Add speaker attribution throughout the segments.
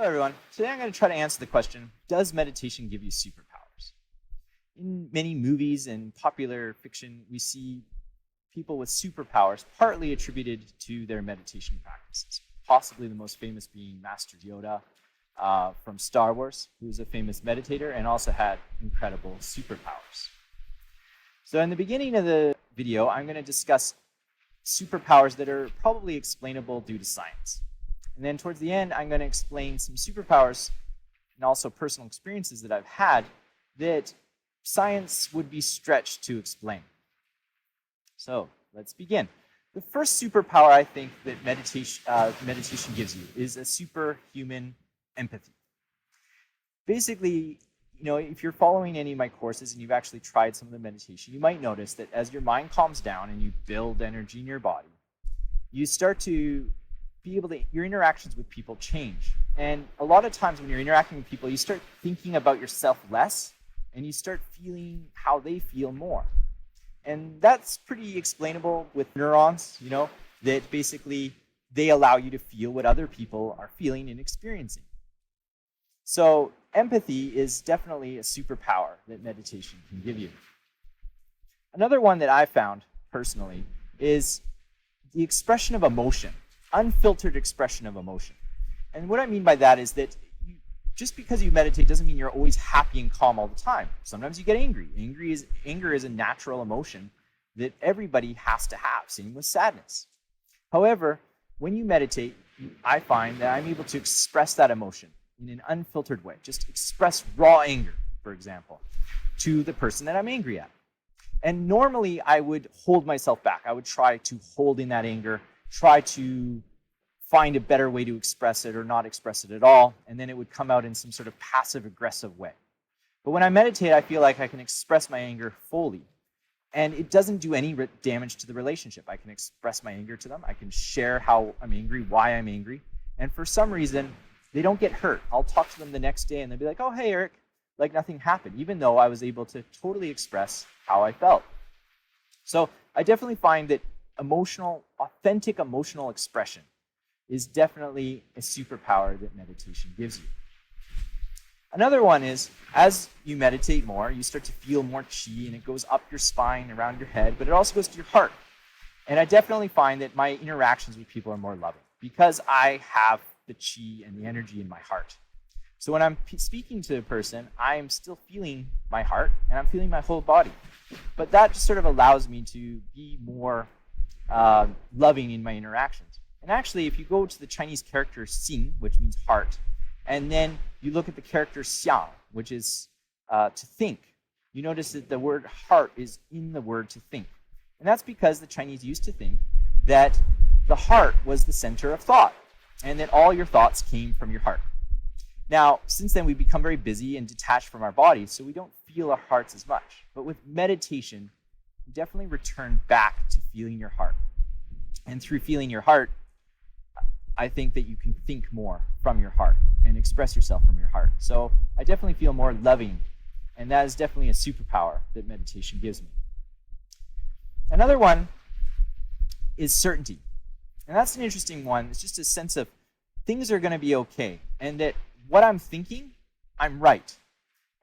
Speaker 1: Hello everyone. Today I'm going to try to answer the question, does meditation give you superpowers? In many movies and popular fiction, we see people with superpowers partly attributed to their meditation practices. Possibly the most famous being Master Yoda from Star Wars, who's a famous meditator and also had incredible superpowers. So in the beginning of the video, I'm going to discuss superpowers that are probably explainable due to science. And then towards the end, I'm going to explain some superpowers and also personal experiences that I've had that science would be stretched to explain. So let's begin. The first superpower I think that meditation gives you is a superhuman empathy. Basically, if you're following any of my courses and you've actually tried some of the meditation, you might notice that as your mind calms down and you build energy in your body, you start to be able to, your interactions with people change. And a lot of times when you're interacting with people, you start thinking about yourself less and you start feeling how they feel more. And that's pretty explainable with neurons, that basically they allow you to feel what other people are feeling and experiencing. So empathy is definitely a superpower that meditation can give you. Another one that I found personally is the expression of emotion. Unfiltered expression of emotion. And what I mean by that is that just because you meditate doesn't mean you're always happy and calm all the time. Sometimes you get angry. Anger is a natural emotion that everybody has to have. Same with sadness. However, when you meditate, I find that I'm able to express that emotion in an unfiltered way. Just express raw anger, for example, to the person that I'm angry at. And normally I would hold myself back. I would try to hold in that anger, try to find a better way to express it or not express it at all, and then it would come out in some sort of passive-aggressive way. But when I meditate, I feel like I can express my anger fully, and it doesn't do any damage to the relationship. I can express my anger to them, I can share how I'm angry, why I'm angry, and for some reason, they don't get hurt. I'll talk to them the next day, and they'll be like, oh, hey, Eric, like nothing happened, even though I was able to totally express how I felt. So I definitely find that authentic emotional expression is definitely a superpower that meditation gives you. Another one is, as you meditate more, you start to feel more chi, and it goes up your spine, around your head, but it also goes to your heart. And I definitely find that my interactions with people are more loving because I have the chi and the energy in my heart. So when I'm speaking to a person, I'm still feeling my heart, and I'm feeling my whole body. But that just sort of allows me to be more loving in my interactions. And actually, if you go to the Chinese character xing, which means heart, and then you look at the character xiang, which is to think, you notice that the word heart is in the word to think. And that's because the Chinese used to think that the heart was the center of thought, and that all your thoughts came from your heart. Now, since then, we've become very busy and detached from our bodies, so we don't feel our hearts as much. But with meditation, you definitely return back to feeling your heart. And through feeling your heart, I think that you can think more from your heart and express yourself from your heart. So I definitely feel more loving, and that is definitely a superpower that meditation gives me. Another one is certainty. And that's an interesting one. It's just a sense of things are going to be okay, and that what I'm thinking, I'm right.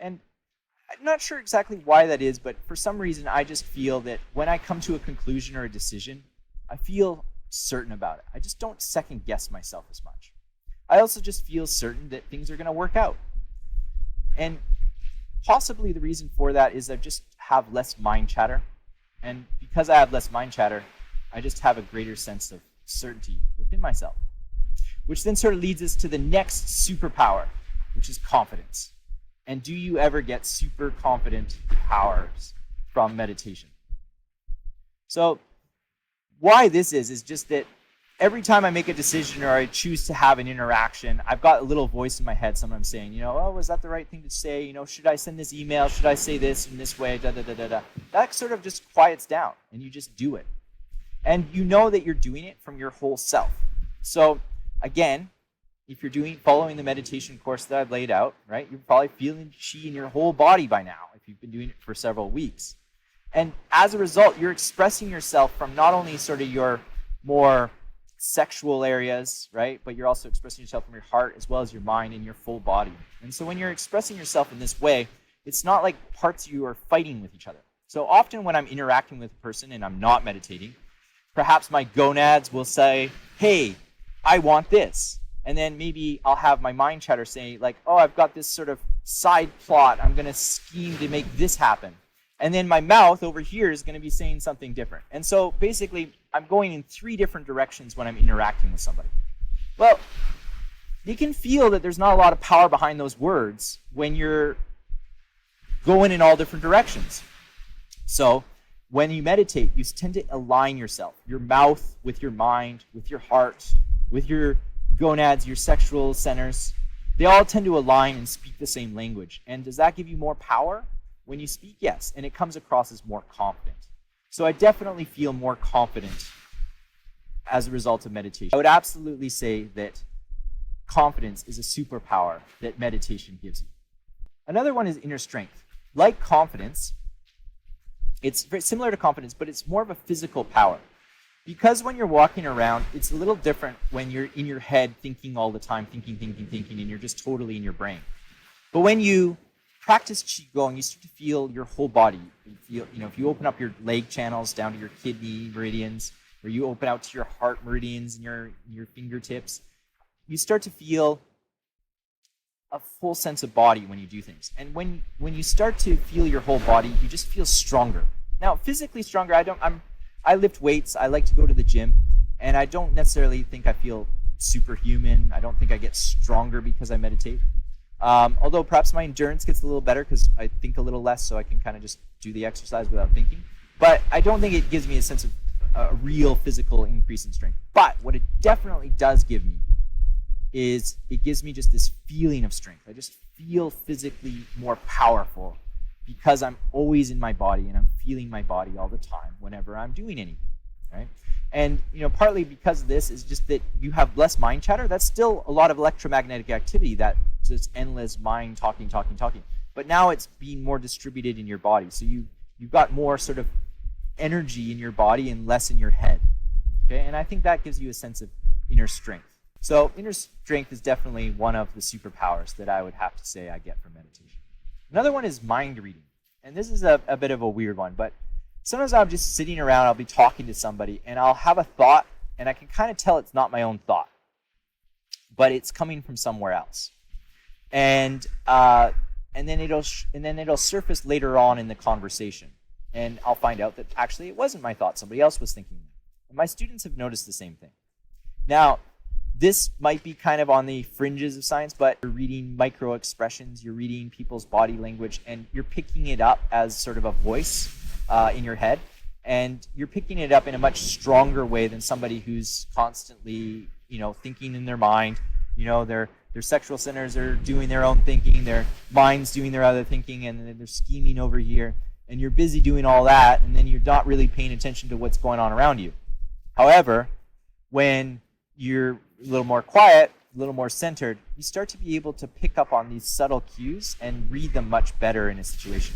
Speaker 1: And I'm not sure exactly why that is, but for some reason, I just feel that when I come to a conclusion or a decision, I feel certain about it. I just don't second guess myself as much. I also just feel certain that things are going to work out. And possibly the reason for that is I just have less mind chatter. And because I have less mind chatter, I just have a greater sense of certainty within myself. Which then sort of leads us to the next superpower, which is confidence. And do you ever get super confident powers from meditation? So why this is just that every time I make a decision or I choose to have an interaction, I've got a little voice in my head sometimes saying, oh, was that the right thing to say? Should I send this email? Should I say this in this way? That sort of just quiets down, and you just do it. And you know that you're doing it from your whole self. So again, if you're following the meditation course that I've laid out, right, you're probably feeling chi in your whole body by now if you've been doing it for several weeks. And as a result, you're expressing yourself from not only sort of your more sexual areas, right? But you're also expressing yourself from your heart as well as your mind and your full body. And so when you're expressing yourself in this way, it's not like parts of you are fighting with each other. So often when I'm interacting with a person and I'm not meditating, perhaps my gonads will say, hey, I want this. And then maybe I'll have my mind chatter say like, oh, I've got this sort of side plot. I'm going to scheme to make this happen. And then my mouth over here is going to be saying something different. And so basically, I'm going in 3 different directions when I'm interacting with somebody. Well, you can feel that there's not a lot of power behind those words when you're going in all different directions. So when you meditate, you tend to align yourself, your mouth with your mind, with your heart, with your gonads, your sexual centers. They all tend to align and speak the same language. And does that give you more power? When you speak, yes, and it comes across as more confident. So I definitely feel more confident as a result of meditation. I would absolutely say that confidence is a superpower that meditation gives you. Another one is inner strength. Like confidence, it's very similar to confidence, but it's more of a physical power. Because when you're walking around, it's a little different when you're in your head thinking all the time, thinking, and you're just totally in your brain. But when you practice Qigong, you start to feel your whole body. You feel, if you open up your leg channels down to your kidney meridians, or you open out to your heart meridians and your fingertips, you start to feel a full sense of body when you do things. And when you start to feel your whole body, you just feel stronger. Now, physically stronger, I lift weights, I like to go to the gym, and I don't necessarily think I feel superhuman. I don't think I get stronger because I meditate. Although perhaps my endurance gets a little better because I think a little less, so I can kind of just do the exercise without thinking. But I don't think it gives me a sense of a real physical increase in strength. But what it definitely does give me is it gives me just this feeling of strength. I just feel physically more powerful because I'm always in my body and I'm feeling my body all the time whenever I'm doing anything, right? And partly because of this is just that you have less mind chatter. That's still a lot of electromagnetic activity, that just endless mind talking. But now it's being more distributed in your body. So you've got more sort of energy in your body and less in your head. Okay, and I think that gives you a sense of inner strength. So inner strength is definitely one of the superpowers that I would have to say I get from meditation. Another one is mind reading. And this is a bit of a weird one, but sometimes I'm just sitting around, I'll be talking to somebody, and I'll have a thought, and I can kind of tell it's not my own thought, but it's coming from somewhere else. And then it'll surface later on in the conversation, and I'll find out that actually it wasn't my thought, somebody else was thinking that. And my students have noticed the same thing. Now, this might be kind of on the fringes of science, but you're reading micro expressions, you're reading people's body language, and you're picking it up as sort of a voice in your head, and you're picking it up in a much stronger way than somebody who's constantly, thinking in their mind. Their sexual centers are doing their own thinking, their mind's doing their other thinking, and then they're scheming over here, and you're busy doing all that, and then you're not really paying attention to what's going on around you. However, when you're a little more quiet, a little more centered, you start to be able to pick up on these subtle cues and read them much better in a situation.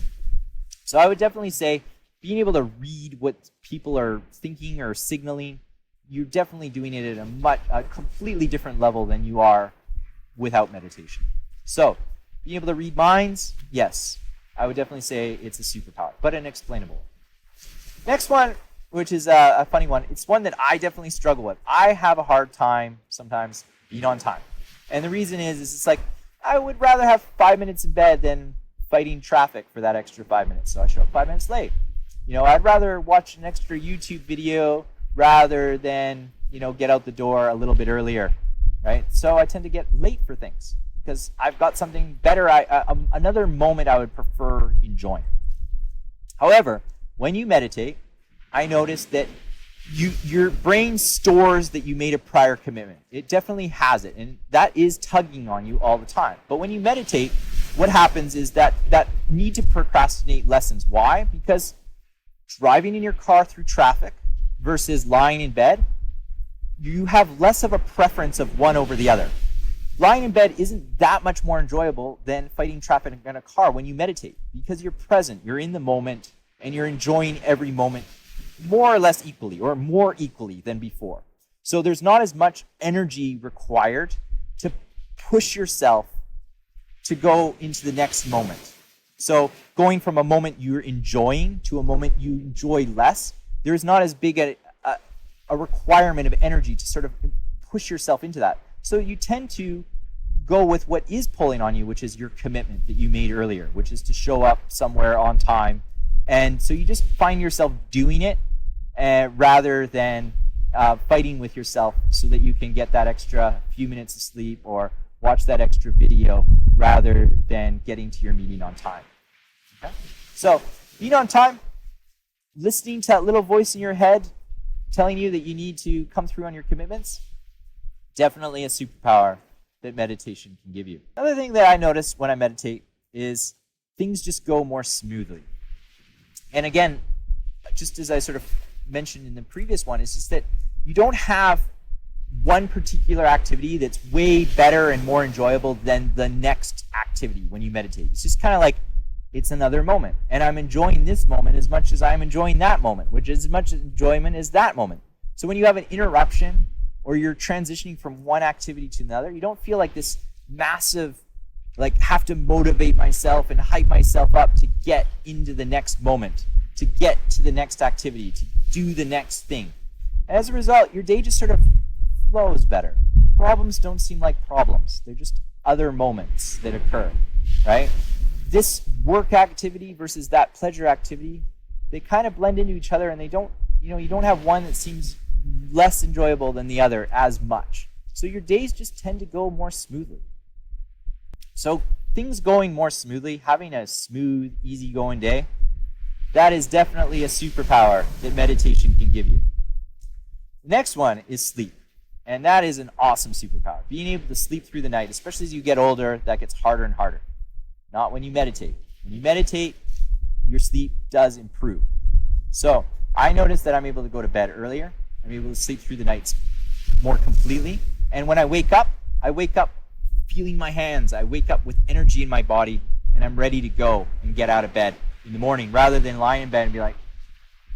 Speaker 1: So I would definitely say being able to read what people are thinking or signaling, you're definitely doing it at a completely different level than you are without meditation. So being able to read minds, yes, I would definitely say it's a superpower, but an explainable. Next one, which is a funny one. It's one that I definitely struggle with. I have a hard time sometimes being on time. And the reason is it's like, I would rather have 5 minutes in bed than fighting traffic for that extra 5 minutes. So I show up 5 minutes late. I'd rather watch an extra YouTube video rather than, get out the door a little bit earlier, right? So I tend to get late for things because I've got something better, another moment I would prefer enjoying. However, when you meditate, I noticed that your brain stores that you made a prior commitment. It definitely has it, and that is tugging on you all the time. But when you meditate, what happens is that need to procrastinate lessens. Why? Because driving in your car through traffic versus lying in bed, you have less of a preference of one over the other. Lying in bed isn't that much more enjoyable than fighting traffic in a car when you meditate, because you're present, you're in the moment, and you're enjoying every moment more or less equally, or more equally than before. So there's not as much energy required to push yourself to go into the next moment. So going from a moment you're enjoying to a moment you enjoy less, there's not as big a requirement of energy to sort of push yourself into that. So you tend to go with what is pulling on you, which is your commitment that you made earlier, which is to show up somewhere on time. And so you just find yourself doing it rather than fighting with yourself so that you can get that extra few minutes of sleep or watch that extra video rather than getting to your meeting on time. Okay? So being on time, listening to that little voice in your head telling you that you need to come through on your commitments, definitely a superpower that meditation can give you. Another thing that I notice when I meditate is things just go more smoothly. And again, just as I sort of mentioned in the previous one, it's just that you don't have one particular activity that's way better and more enjoyable than the next activity when you meditate. It's just kind of like, it's another moment. And I'm enjoying this moment as much as I'm enjoying that moment, which is as much enjoyment as that moment. So when you have an interruption or you're transitioning from one activity to another, you don't feel like this massive, like have to motivate myself and hype myself up to get into the next moment, to get to the next activity, to do the next thing. And as a result, your day just sort of flows better. Problems don't seem like problems. They're just other moments that occur, right? This work activity versus that pleasure activity, they kind of blend into each other, and they don't, you don't have one that seems less enjoyable than the other as much. So your days just tend to go more smoothly. So things going more smoothly, having a smooth, easygoing day, that is definitely a superpower that meditation can give you. The next one is sleep. And that is an awesome superpower. Being able to sleep through the night, especially as you get older, that gets harder and harder. Not when you meditate. When you meditate, your sleep does improve. So I notice that I'm able to go to bed earlier. I'm able to sleep through the nights more completely. And when I wake up feeling my hands. I wake up with energy in my body, and I'm ready to go and get out of bed in the morning, rather than lie in bed and be like,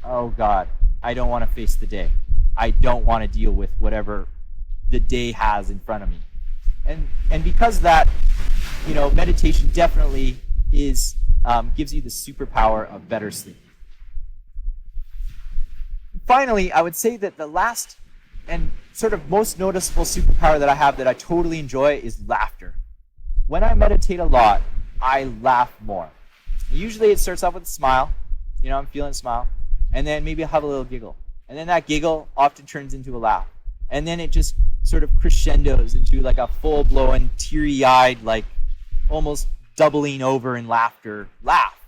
Speaker 1: oh God, I don't want to face the day. I don't want to deal with whatever the day has in front of me. And because of that, meditation definitely is gives you the superpower of better sleep. Finally, I would say that the last and sort of most noticeable superpower that I have that I totally enjoy is laughter. When I meditate a lot, I laugh more. Usually it starts off with a smile. I'm feeling a smile. And then maybe I'll have a little giggle. And then that giggle often turns into a laugh. And then it just sort of crescendos into like a full-blown, teary-eyed, like almost doubling over in laughter laugh.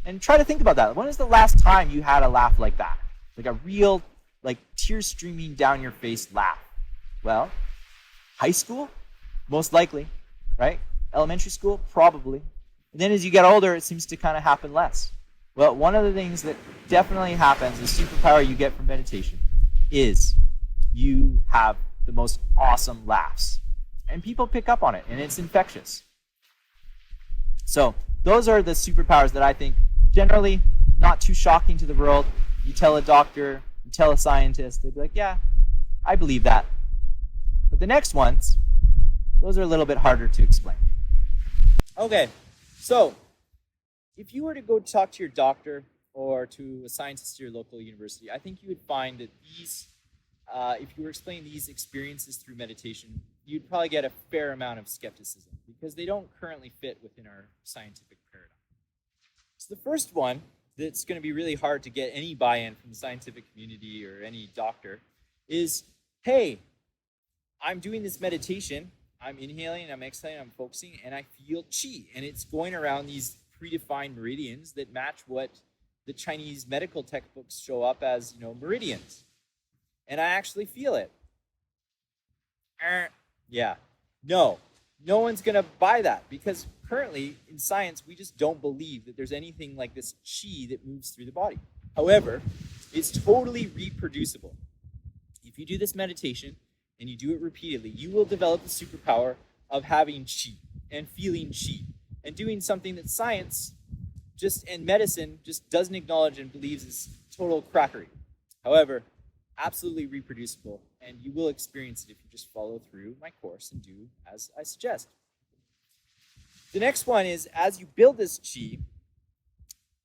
Speaker 1: And try to think about that. When is the last time you had a laugh like that? Like a real, like tears streaming down your face laugh? Well, high school? Most likely, right? Elementary school? Probably. And then as you get older, it seems to kind of happen less. Well, one of the things that definitely happens, the superpower you get from meditation, is you have the most awesome laughs. And people pick up on it, and it's infectious. So those are the superpowers that I think generally not too shocking to the world. You tell a doctor, you tell a scientist, they'd be like, yeah, I believe that. But the next ones, those are a little bit harder to explain. Okay, so if you were to go talk to your doctor or to a scientist at your local university, I think you would find that these, if you were explaining these experiences through meditation, you'd probably get a fair amount of skepticism because they don't currently fit within our scientific paradigm. So the first one that's going to be really hard to get any buy-in from the scientific community or any doctor is, hey, I'm doing this meditation, I'm inhaling, I'm exhaling, I'm focusing, and I feel qi, and it's going around these predefined meridians that match what the Chinese medical textbooks show up as, meridians. And I actually feel it. Yeah. No one's going to buy that because currently in science, we just don't believe that there's anything like this qi that moves through the body. However, it's totally reproducible. If you do this meditation and you do it repeatedly, you will develop the superpower of having qi and feeling qi and doing something that science and medicine just doesn't acknowledge and believes is total crackery. However, absolutely reproducible And you will experience it if you just follow through my course and do as I suggest. The next one is, as you build this chi,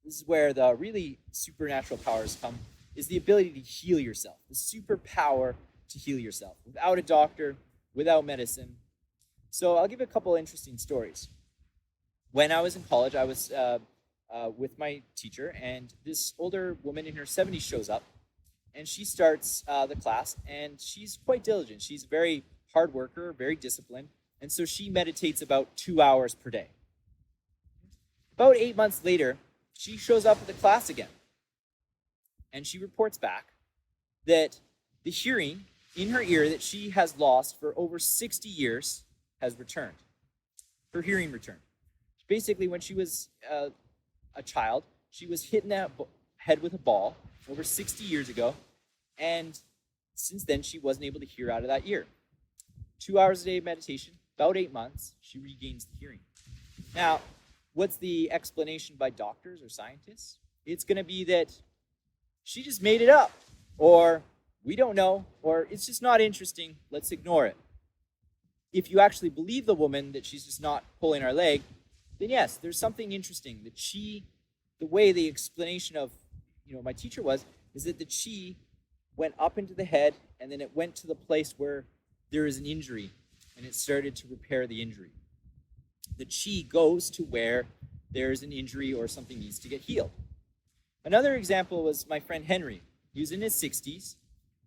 Speaker 1: this is where the really supernatural powers come, is the ability to heal yourself, the superpower to heal yourself without a doctor, without medicine. So I'll give a couple interesting stories. When I was in college, I was with my teacher, and this older woman in her 70s shows up, and she starts the class, and she's quite diligent. She's a very hard worker, very disciplined, and so she meditates about 2 hours per day. About 8 months later, she shows up at the class again, and she reports back that the hearing in her ear that she has lost for over 60 years has returned. Her hearing returned. Basically, when she was a child, she was hit in the head with a ball over 60 years ago, and since then, she wasn't able to hear out of that ear. 2 hours a day of meditation, about 8 months, she regains the hearing. Now, what's the explanation by doctors or scientists? It's going to be that she just made it up, or we don't know, or it's just not interesting, let's ignore it. If you actually believe the woman that she's just not pulling our leg, then yes, there's something interesting. The chi, the way the explanation of my teacher is that the chi went up into the head, and then it went to the place where there is an injury, and it started to repair the injury. The chi goes to where there's an injury or something needs to get healed. Another example was my friend Henry. He was in his 60s,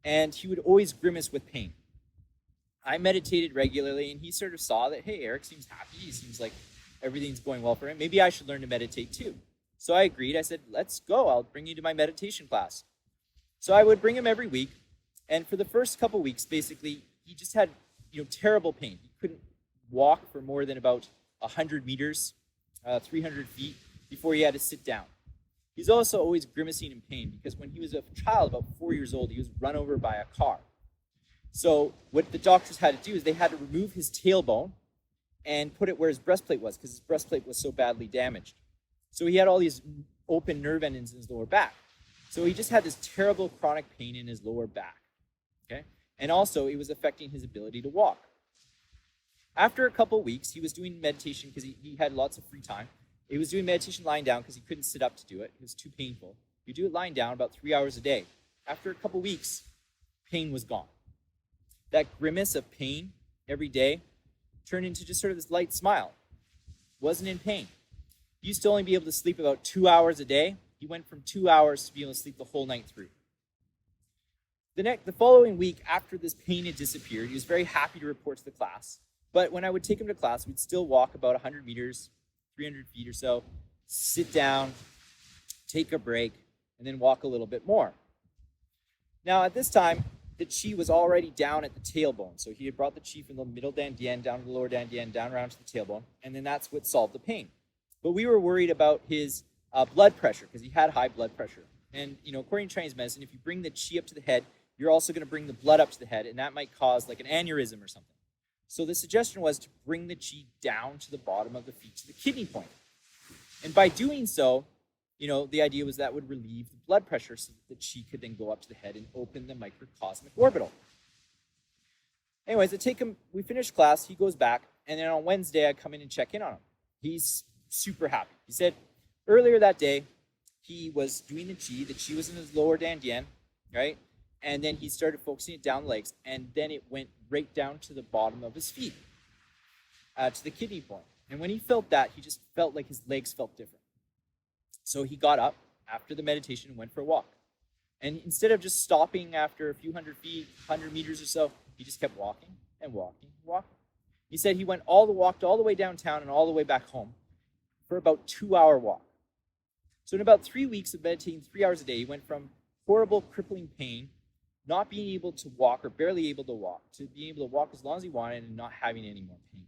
Speaker 1: and he would always grimace with pain. I meditated regularly, and he sort of saw that, hey, Eric seems happy. He seems like everything's going well for him. Maybe I should learn to meditate too. So I agreed. I said, let's go. I'll bring you to my meditation class. So I would bring him every week. And for the first couple weeks, basically, he just had terrible pain. He couldn't walk for more than about 100 meters, 300 feet, before he had to sit down. He's also always grimacing in pain because when he was a child, about 4 years old, he was run over by a car. So what the doctors had to do is they had to remove his tailbone and put it where his breastplate was, because his breastplate was so badly damaged. So he had all these open nerve endings in his lower back. So he just had this terrible chronic pain in his lower back. Okay? And also it was affecting his ability to walk. After a couple weeks, he was doing meditation because he had lots of free time. He was doing meditation lying down because he couldn't sit up to do it. It was too painful. You do it lying down about 3 hours a day. After a couple weeks, pain was gone. That grimace of pain every day turned into just sort of this light smile. Wasn't in pain. He used to only be able to sleep about 2 hours a day. He went from 2 hours to being able to sleep the whole night through. The following week, after this pain had disappeared, he was very happy to report to the class. But when I would take him to class, we'd still walk about 100 meters, 300 feet or so, sit down, take a break, and then walk a little bit more. Now, at this time, the chi was already down at the tailbone. So he had brought the chi from the middle dantian down to the lower dantian, down around to the tailbone, and then that's what solved the pain. But we were worried about his blood pressure because he had high blood pressure. And, according to Chinese medicine, if you bring the chi up to the head, you're also going to bring the blood up to the head, and that might cause like an aneurysm or something. So the suggestion was to bring the chi down to the bottom of the feet to the kidney point. And by doing so, the idea was that would relieve the blood pressure so that the chi could then go up to the head and open the microcosmic orbital. Anyways, we finished class, he goes back, and then on Wednesday, I come in and check in on him. He's super happy. He said earlier that day, he was doing the chi was in his lower dantian, right? And then he started focusing it down the legs, and then it went right down to the bottom of his feet, to the kidney point. And when he felt that, he just felt like his legs felt different. So he got up after the meditation and went for a walk. And instead of just stopping after a few hundred feet, 100 meters or so, he just kept walking and walking and walking. He said he walked all the way downtown and all the way back home for about 2-hour walk. So in about 3 weeks of meditating 3 hours a day, he went from horrible, crippling pain, not being able to walk or barely able to walk, to being able to walk as long as he wanted and not having any more pain.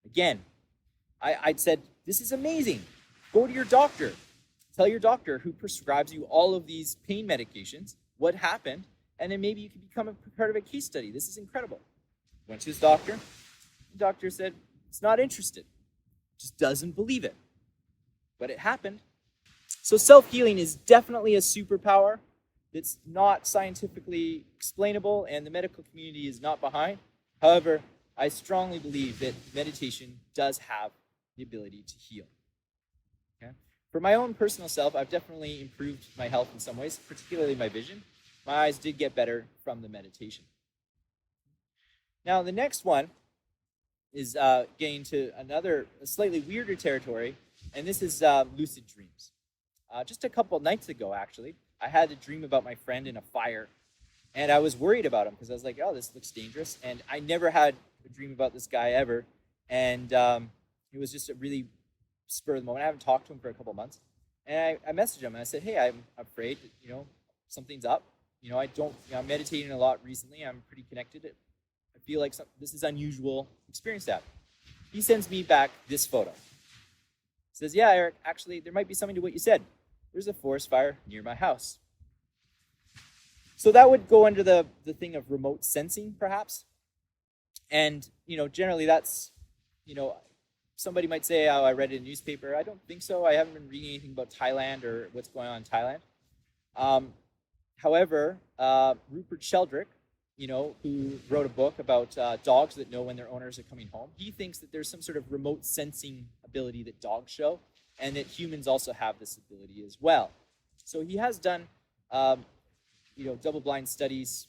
Speaker 1: Again, I'd said, this is amazing. Go to your doctor. Tell your doctor who prescribes you all of these pain medications what happened, and then maybe you can become a part of a case study. This is incredible. Went to his doctor. The doctor said, he's not interested. Just doesn't believe it. But it happened. So self-healing is definitely a superpower. that's not scientifically explainable and the medical community is not behind. However, I strongly believe that meditation does have the ability to heal. Okay? For my own personal self, I've definitely improved my health in some ways, particularly my vision. My eyes did get better from the meditation. Now, the next one is getting to another slightly weirder territory, and this is lucid dreams. Just a couple nights ago, actually, I had a dream about my friend in a fire, and I was worried about him because I was like, oh, this looks dangerous, and I never had a dream about this guy ever, and it was just a really spur of the moment. I haven't talked to him for a couple months, and I messaged him, and I said, hey, I'm afraid that, something's up. I'm meditating a lot recently. I'm pretty connected. I feel like this is unusual experience to have. He sends me back this photo. He says, yeah, Eric, actually, there might be something to what you said. There's a forest fire near my house. So that would go under the thing of remote sensing, perhaps. And, generally that's, somebody might say, oh, I read it in a newspaper. I don't think so. I haven't been reading anything about Thailand or what's going on in Thailand. However, Rupert Sheldrake, who wrote a book about dogs that know when their owners are coming home, he thinks that there's some sort of remote sensing ability that dogs show, and that humans also have this ability as well. So he has done, double-blind studies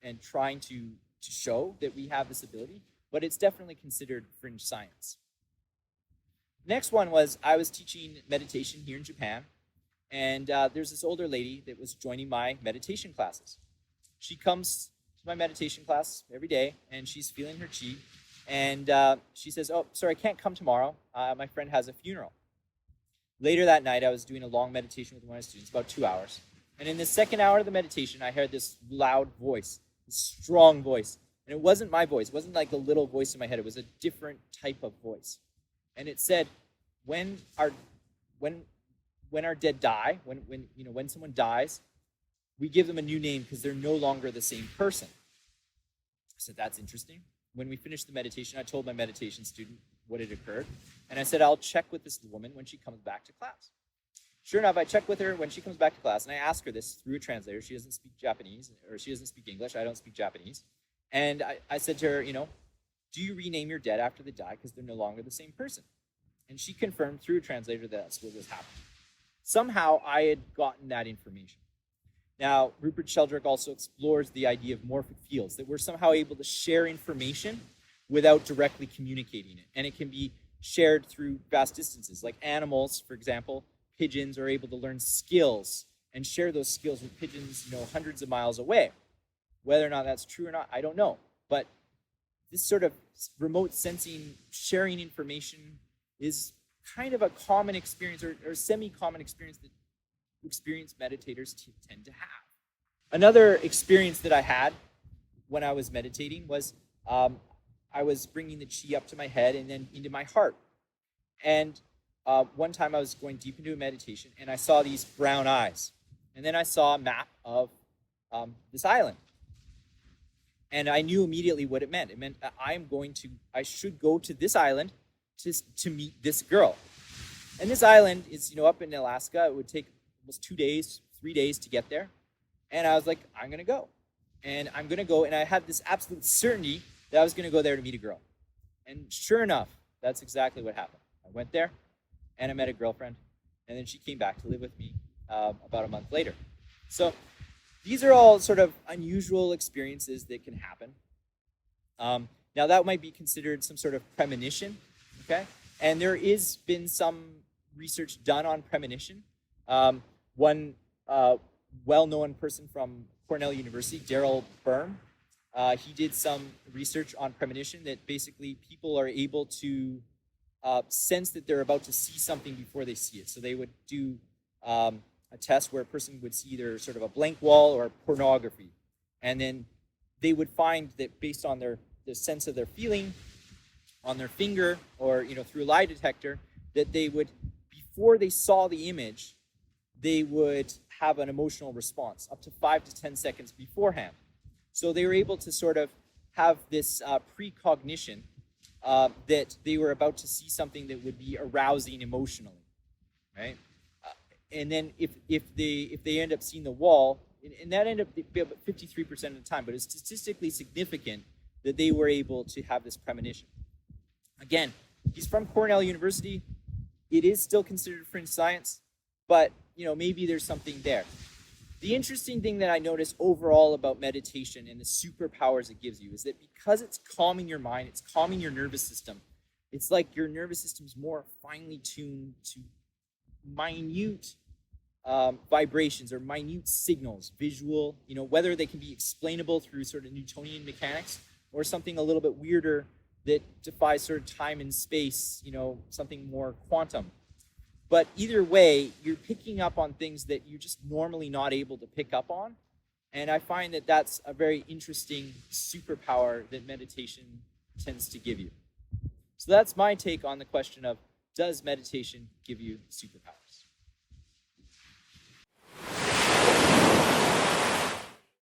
Speaker 1: and trying to show that we have this ability, but it's definitely considered fringe science. Next one was, I was teaching meditation here in Japan, and there's this older lady that was joining my meditation classes. She comes to my meditation class every day, and she's feeling her chi, and she says, oh, sorry, I can't come tomorrow. My friend has a funeral. Later that night, I was doing a long meditation with one of my students, about 2 hours. And in the second hour of the meditation, I heard this loud voice, this strong voice. And it wasn't my voice. It wasn't like a little voice in my head. It was a different type of voice. And it said, when our dead die, when someone dies, we give them a new name because they're no longer the same person. I said, that's interesting. When we finished the meditation, I told my meditation student what had occurred. And I said, I'll check with this woman when she comes back to class. Sure enough, I check with her when she comes back to class, and I ask her this through a translator. She doesn't speak Japanese, or she doesn't speak English. I don't speak Japanese. And I said to her, do you rename your dead after they die because they're no longer the same person? And she confirmed through a translator that that's what was happening. Somehow, I had gotten that information. Now, Rupert Sheldrake also explores the idea of morphic fields, that we're somehow able to share information without directly communicating it. And it can be shared through vast distances. Like animals, for example, pigeons are able to learn skills and share those skills with pigeons, hundreds of miles away. Whether or not that's true or not, I don't know. But this sort of remote sensing, sharing information is kind of a common experience or semi-common experience that experienced meditators tend to have. Another experience that I had when I was meditating was I was bringing the chi up to my head and then into my heart. And one time I was going deep into a meditation and I saw these brown eyes. And then I saw a map of this island. And I knew immediately what it meant. It meant that I should go to this island to meet this girl. And this island is, up in Alaska. It would take almost 2 days, 3 days to get there. And I was like, I'm going to go. And I'm going to go. And I had this absolute certainty that I was going to go there to meet a girl. And sure enough, that's exactly what happened. I went there and I met a girlfriend. And then she came back to live with me about a month later. So these are all sort of unusual experiences that can happen. Now that might be considered some sort of premonition, okay? And there is been some research done on premonition. One well-known person from Cornell University, Daryl Byrne, he did some research on premonition that basically people are able to sense that they're about to see something before they see it. So they would do a test where a person would see either sort of a blank wall or pornography. And then they would find that based on the sense of their feeling on their finger or through a lie detector, that they would, before they saw the image, they would have an emotional response up to 5 to 10 seconds beforehand. So they were able to sort of have this precognition that they were about to see something that would be arousing emotionally, right? And then if they end up seeing the wall, and that ended up being about 53% of the time, but it's statistically significant that they were able to have this premonition. Again, he's from Cornell University. It is still considered fringe science, but maybe there's something there. The interesting thing that I noticed overall about meditation and the superpowers it gives you is that because it's calming your mind, it's calming your nervous system. It's like your nervous system's more finely tuned to minute vibrations or minute signals, visual, whether they can be explainable through sort of Newtonian mechanics or something a little bit weirder that defies sort of time and space, something more quantum. But either way, you're picking up on things that you're just normally not able to pick up on. And I find that that's a very interesting superpower that meditation tends to give you. So that's my take on the question of, does meditation give you superpowers?